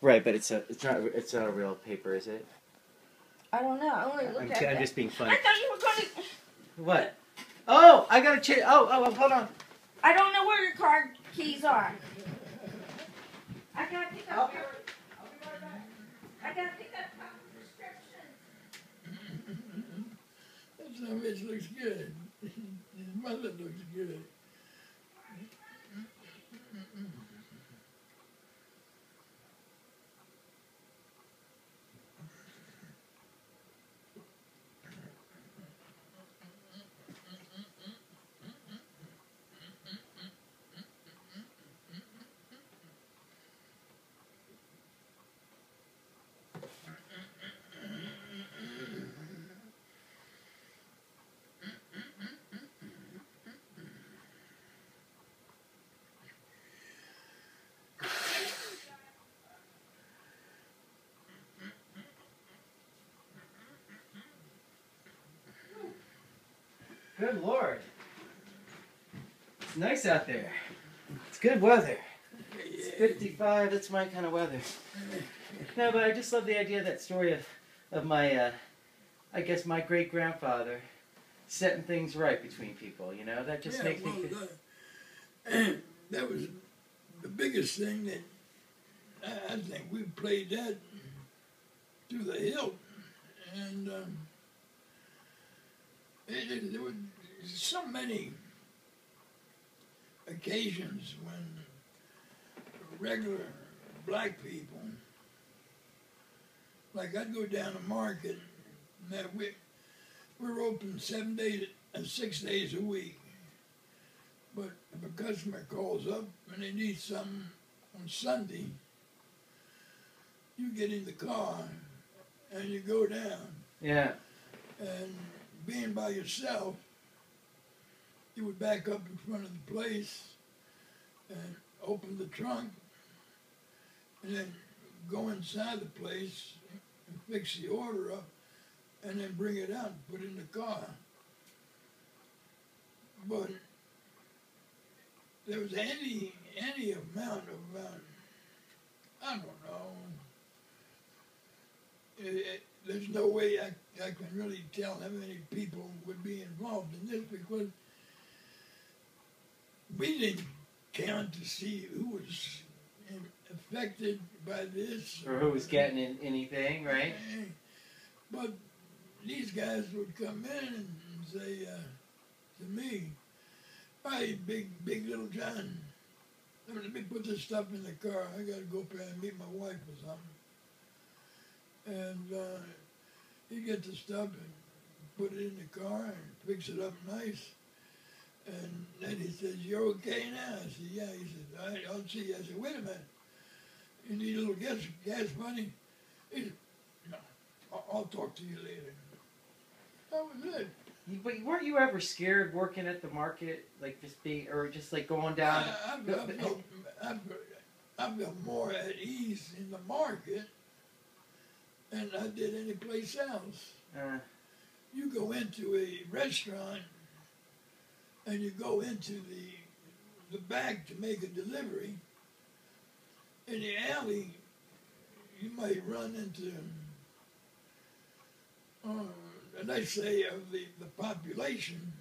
Right, but it's not a real paper, is it? I don't know. I only looked at it. I'm just being funny. I thought you were going to... What? Oh, I gotta change. Oh, hold on. I don't know where your car keys are. I gotta pick up your... I'll be right back. I gotta pick up my prescription. That son of a bitch looks good. His mother looks good. Good Lord. It's nice out there. It's good weather. It's 55. That's my kind of weather. No, but I just love the idea of that story of my, I guess my great grandfather setting things right between people. You know, that just makes me feel. That was the biggest thing that I think we played that to the hilt, and there were so many occasions when regular black people, like I'd go down to market, and we're open 6 days a week. But if a customer calls up and they need something on Sunday, you get in the car and you go down. Yeah. And being by yourself, you would back up in front of the place and open the trunk and then go inside the place and fix the order up and then bring it out and put it in the car. But there was any amount of, I don't know, there's no way I can really tell how many people would be involved in this, because we didn't count to see who was affected by this. Or who was getting anything, right? But these guys would come in and say to me, "Hey, big little John, let me put this stuff in the car. I got to go up there and meet my wife or something." And he'd get the stuff and put it in the car and fix it up nice. And then he says, "You're okay now?" I said, "Yeah." He said, "All right, I'll see you." I said, "Wait a minute. You need a little gas money?" He said, "No, I'll talk to you later." That was it. But weren't you ever scared working at the market, like just being, or just like going down? I felt more at ease in the market than I did any place else. You go into a restaurant and you go into the back to make a delivery. In the alley, you might run into, let's say, of the population,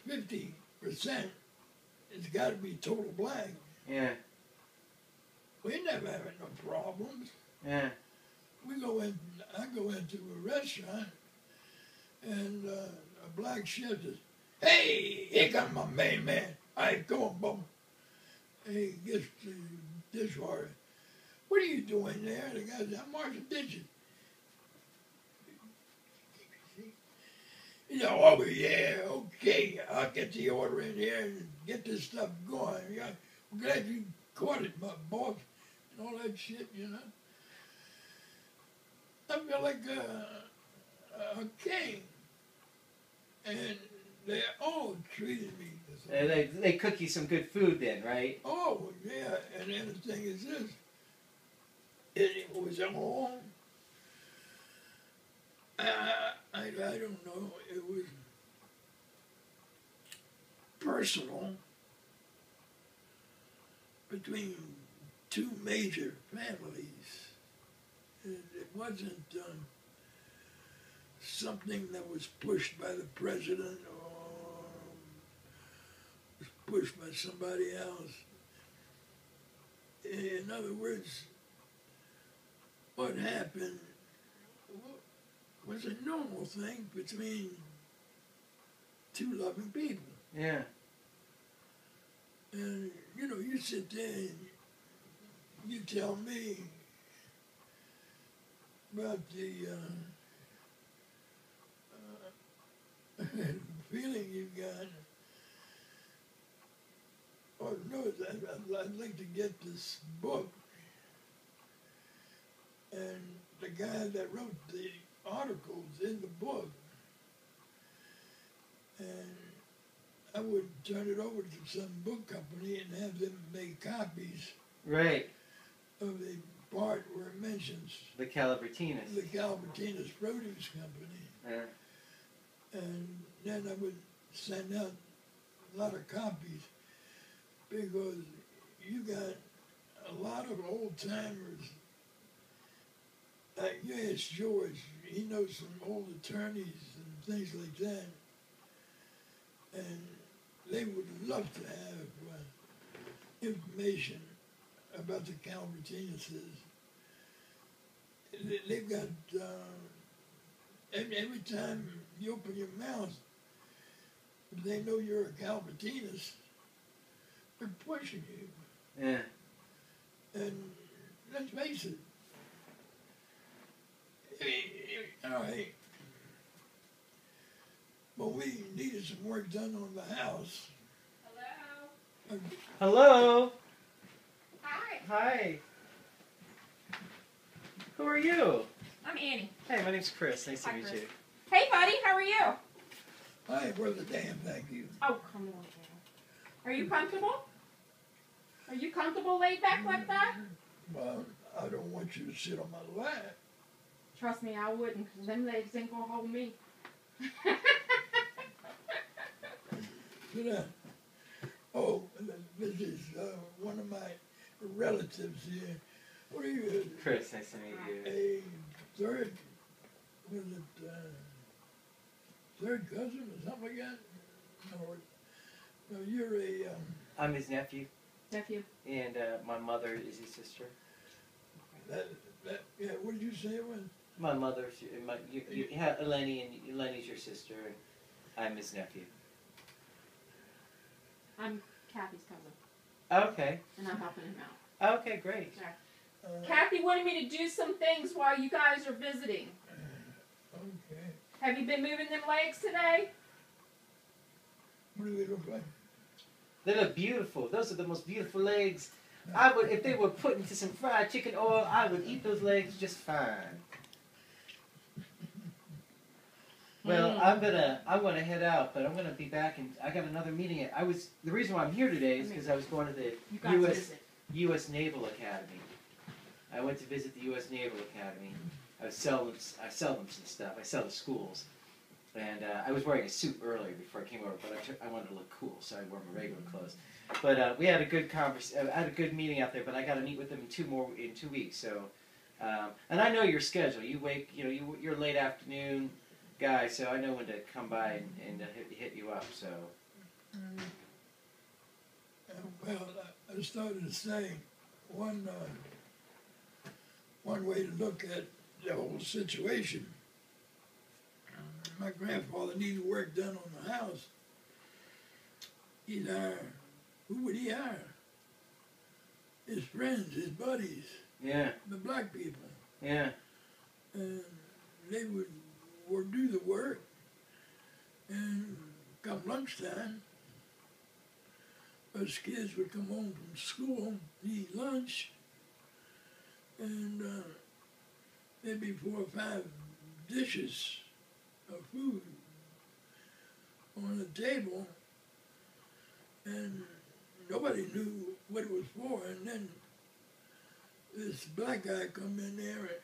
50% it's got to be total black. Yeah. We never have no problems. Yeah. I go into a restaurant, and a black chef says, "Hey, here comes my main man. All right, go on, boom." And he gets the dishwasher. "What are you doing there?" The guy says, "I'm washing dishes." You know, "Oh, yeah, okay, I'll get the order in here and get this stuff going. I'm glad you caught it, my boss," and all that shit, you know. I feel like a king. And they all treated me the same. They cook you some good food then, right? Oh, yeah, and then the thing is this. It was all, I don't know, it was personal between two major families. It wasn't something that was pushed by the president or was pushed by somebody else. In other words, what happened was a normal thing between two loving people. Yeah. And, you know, you sit there and you tell me about the feeling you got. Oh, no, I'd like to get this book. And the guy that wrote the articles in the book, and I would turn it over to some book company and have them make copies Right. of the part where it mentions The Calavertinas. the Calvertinas Produce Company. Yeah. And then I would send out a lot of copies because you got a lot of old timers. Like you ask George, he knows some old attorneys and things like that. And they would love to have information about the Calvertinuses. They've got, every time you open your mouth, they know you're a Calvertinus, they're pushing you. Yeah. And let's face it, all right, but we needed some work done on the house. Hello. Hello. Hi. Hi. Who are you? I'm Annie. Hey, my name's Chris. Nice to Hi, meet Chris. you. Hey, buddy. How are you? Hi, brother Dan, thank you. Oh, come on. Are you comfortable? Are you comfortable laid back like that? Well, I don't want you to sit on my lap. Trust me, I wouldn't, because them legs ain't gonna hold me. Sit down. Oh, this is one of my relatives here. What are you? Chris, nice to meet you. A third, was it third cousin or something like that? No, you're a, I'm his nephew, Nephew. and my mother is his sister. yeah, what did you say it was? My mother, you have Eleni, and Eleni's your sister, and I'm his nephew. I'm Kathy's cousin, Okay. and I'm helping him out. Okay, great. Kathy wanted me to do some things while you guys are visiting. Okay. Have you been moving them legs today? What do they look like? They look beautiful. Those are the most beautiful legs. I would, if they were put into some fried chicken oil, I would eat those legs just fine. Well, I'm gonna head out, but I'm gonna be back, and I got another meeting. The reason why I'm here today is because I was going to the You guys visit. U.S. Naval Academy. I went to visit the U.S. Naval Academy. I sell them some stuff. I sell to schools, and I was wearing a suit earlier before I came over, but I wanted to look cool, so I wore my regular clothes. But we had a good I had a good meeting out there. But I got to meet with them in 2 weeks. So, and I know your schedule. You're a late afternoon guy, so I know when to come by and hit you up. So. Well, I started to say one way to look at the whole situation. My grandfather needed work done on the house. He'd hire, who would he hire? His friends, his buddies, Yeah. the black people. Yeah. And they would do the work. And come lunchtime, us kids would come home from school, eat lunch, and there'd be 4 or 5 dishes of food on the table, and nobody knew what it was for. And then this black guy come in there.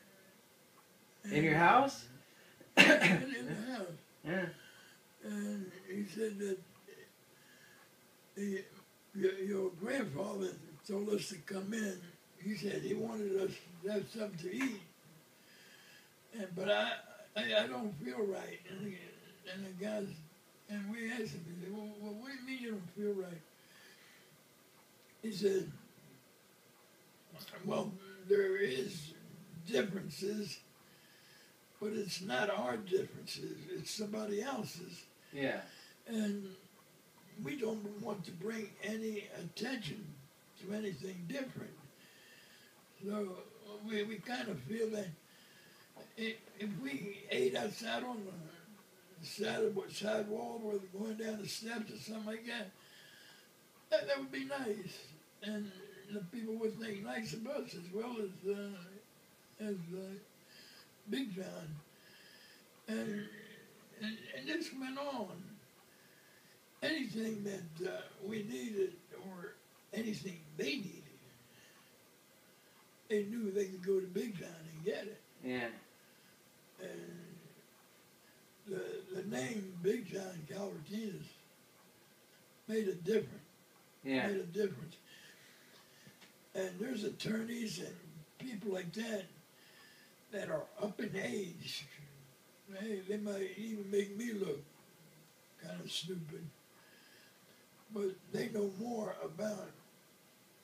In your house? In the house. Yeah. And he said that your grandfather told us to come in he said he wanted us to have something to eat, but I don't feel right. And the guys, and we asked him, he said, well, what do you mean you don't feel right? He said, well, there is differences, but it's not our differences, it's somebody else's. Yeah. And we don't want to bring any attention to anything different. So we kind of feel that if we ate outside on the side wall or going down the steps or something like that, that would be nice. And the people would think nice of us as well as Big John. And this went on. Anything that we needed or anything they needed, they knew they could go to Big John and get it. Yeah. And the name Big John Calvertinas made a difference. Yeah. Made a difference. And there's attorneys and people like that are up in age. They might even make me look kind of stupid. But they know more about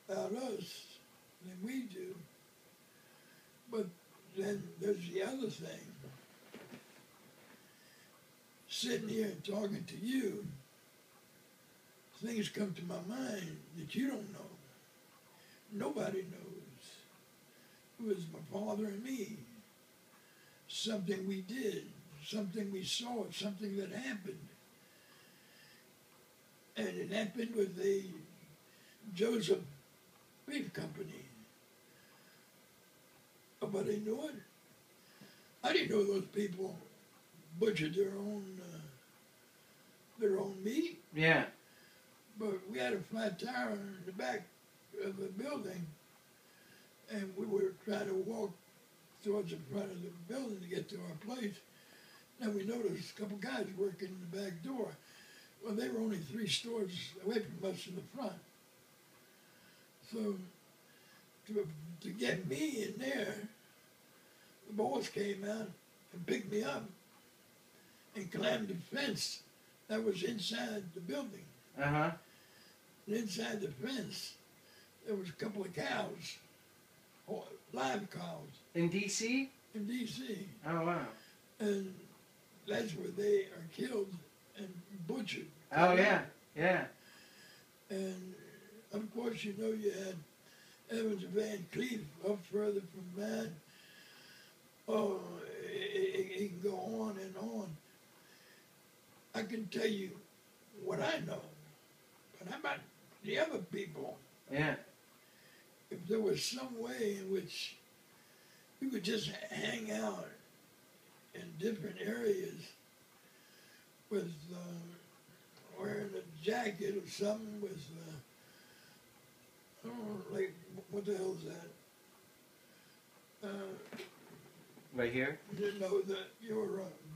us than we do. But then there's the other thing. Sitting here and talking to you, things come to my mind that you don't know. Nobody knows. It was my father and me. Something we did, something we saw, something that happened. And it happened with the Joseph Beef Company. Nobody knew it. I didn't know those people butchered their own meat. Yeah. But we had a flat tire in the back of the building, and we were trying to walk towards the front of the building to get to our place. Then we noticed a couple guys working in the back door. Well, they were only 3 stores away from us in the front. So to get me in there, the boys came out and picked me up and climbed the fence that was inside the building. Uh-huh. And inside the fence, there was a couple of cows, live cows. In D.C.? In D.C. Oh, wow. And that's where they are killed and butchered. Oh, yeah. Yeah. And, of course, you know you had Evans Van Cleef up further from that. Oh, it can go on and on. I can tell you what I know. But how about the other people? Yeah. If there was some way in which you could just hang out in different areas with wearing a jacket or something with, I don't know, like, what the hell is that? Right here? No,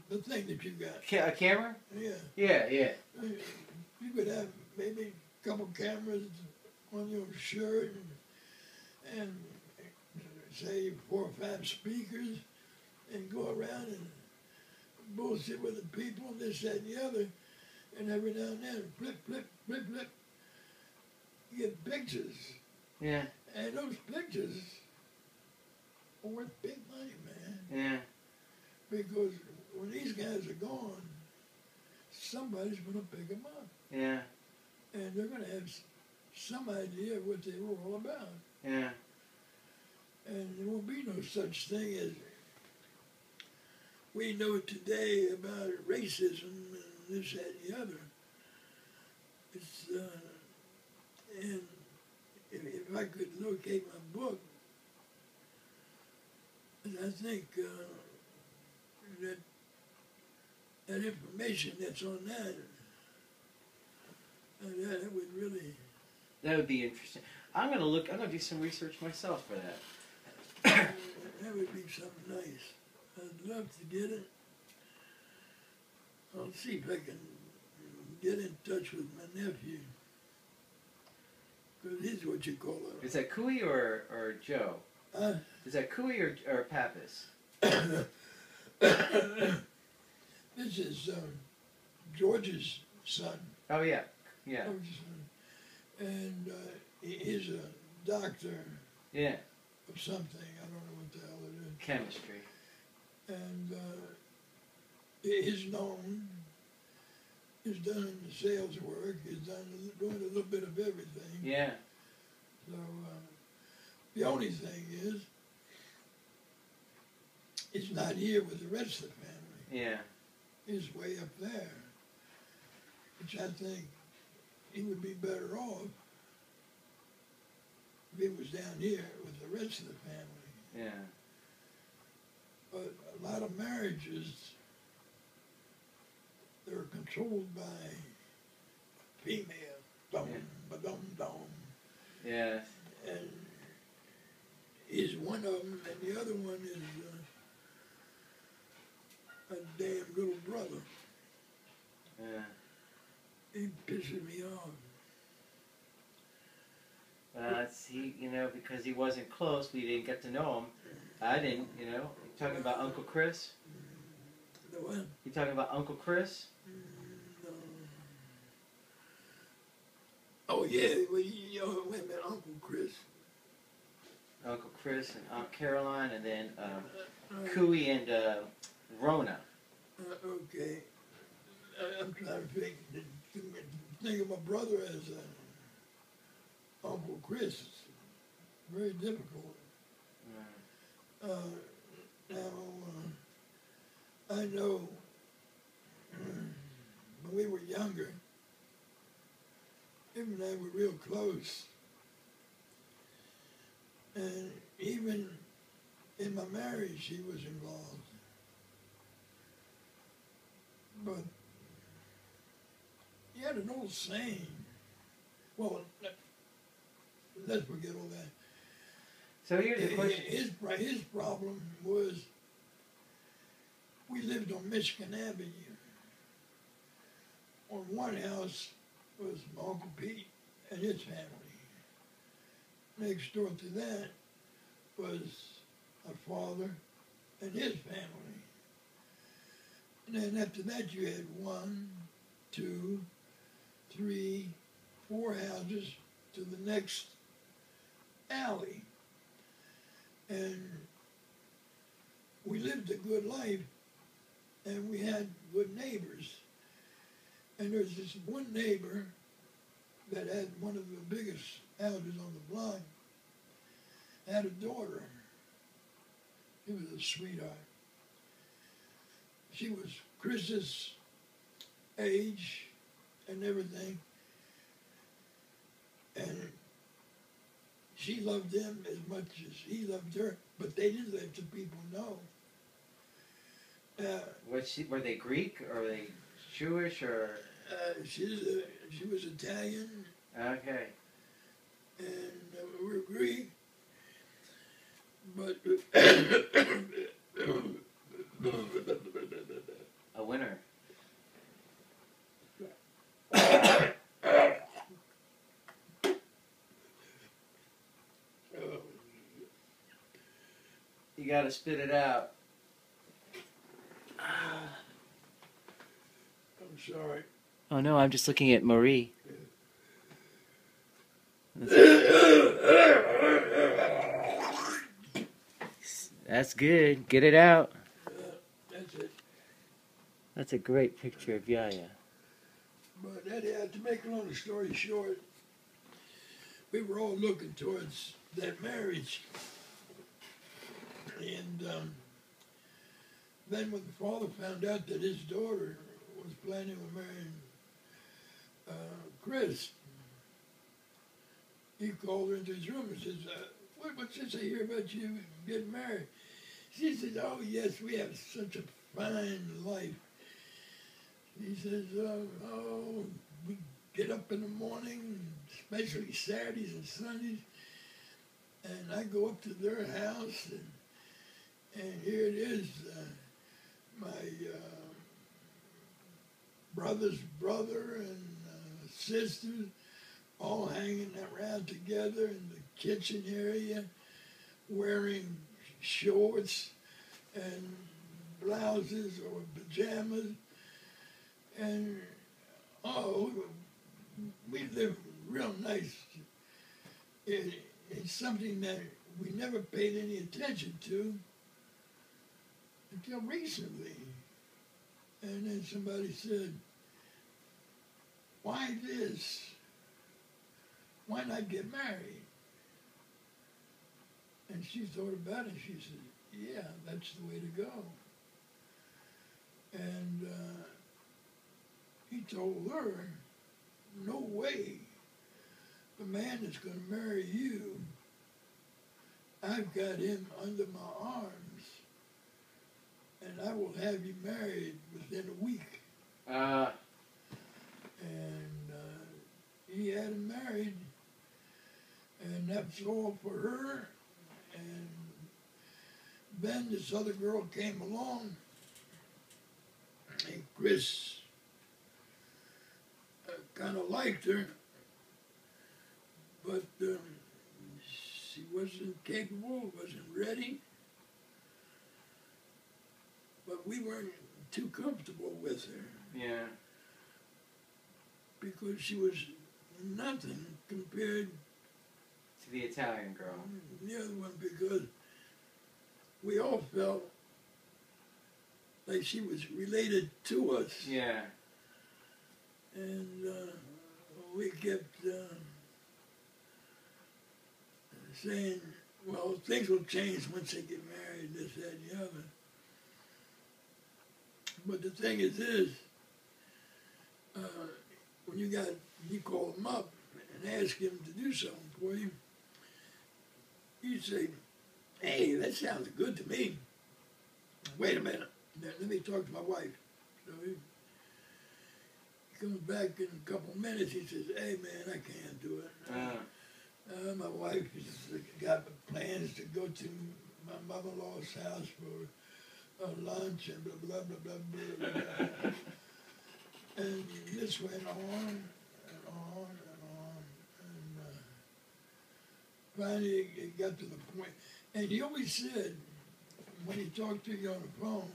the thing that you got. A camera? Yeah. Yeah, yeah. You could have maybe a couple cameras on your shirt and say 4 or 5 speakers and go around and bullshit with the people, this, that, and the other, and every now and then, flip, flip, flip, flip, you get pictures. Yeah. And those pictures are worth big money, man. Yeah. Because when these guys are gone, somebody's going to pick them up. Yeah. And they're going to have some idea of what they were all about. Yeah. And there won't be no such thing as we know today about racism and this, that, and the other. It's, and if I could locate my book, I think that information that's on that would really... That would be interesting. I'm gonna do some research myself for that. That would be something nice. I'd love to get it. I'll see if I can get in touch with my nephew. Because he's what you call it. Is that Cooey or Joe? Huh? Is that Cooey or Pappas? This is George's son. Oh yeah, yeah, George's son. And he's a doctor yeah. of something. I don't know what the hell it is. Chemistry. And he's known. He's done the sales work. He's doing a little bit of everything. Yeah. So the only thing is, he's not here with the rest of the family. Yeah. He's way up there, which I think he would be better off if he was down here with the rest of the family. Yeah. But a lot of marriages, they're controlled by female. Dum, Yeah. ba-dum, dum. Yeah. And he's one of them, and the other one is a damn little brother. Yeah. He pisses me off. It's because he wasn't close, we didn't get to know him. I didn't, You talking about Uncle Chris? The what? You talking about Uncle Chris? No. Oh yeah, well, wait a minute, Uncle Chris. Uncle Chris and Aunt Caroline, and then Cooey and Rona. Okay. I'm trying to think of my brother as Uncle Chris. It's very difficult. Now, I know when we were younger, him and I were real close. And even in my marriage, he was involved. But he had an old saying. Well, let's forget all that. So here's the question. His problem was we lived on Michigan Avenue. On one house was my Uncle Pete and his family. Next door to that was my father and his family. And then after that you had 1, 2, 3, 4 houses to the next alley. And we lived a good life, and we had good neighbors. And there's this one neighbor that had one of the biggest houses on the block, had a daughter. She was a sweetheart. She was Chris's age and everything. And she loved him as much as he loved her, but they didn't let the people know. Were they Greek or were they Jewish or? She was Italian. Okay. And we're Greek, but A winner. You gotta spit it out. I'm sorry. Oh no, I'm just looking at Marie. That's good. Get it out. That's it. That's a great picture of Yaya. But anyhow, to make a long story short, we were all looking towards that marriage. And then when the father found out that his daughter was planning on marrying Chris, he called her into his room and says, what's this I hear about you getting married? She says, oh yes, we have such a fine life. He says, we get up in the morning, especially Saturdays and Sundays, and I go up to their house, and here it is, my brother's brother and sisters all hanging around together in the kitchen area, wearing shorts and blouses or pajamas. And, oh, we live real nice. It's something that we never paid any attention to until recently. And then somebody said, why this? Why not get married? And she thought about it. She said, yeah, that's the way to go. And he told her, no way. The man that's going to marry you, I've got him under my arms, and I will have you married within a week. And he had him married, and that's all for her. And then this other girl came along, and Chris kind of liked her, but she wasn't capable, wasn't ready. But we weren't too comfortable with her. Yeah. Because she was nothing compared To the Italian girl. to the other one, because we all felt like she was related to us. Yeah. And we kept saying, well, things will change once they get married, this, that, and the other. But the thing is this, when you call him up and ask him to do something for you, you say, hey, that sounds good to me. Wait a minute, let me talk to my wife. So he comes back in a couple minutes, he says, hey man, I can't do it. My wife has got plans to go to my mother-in-law's house for lunch and blah, blah, blah, blah, blah, blah. And this went on and on and on. And finally it got to the point. And he always said, when he talked to you on the phone,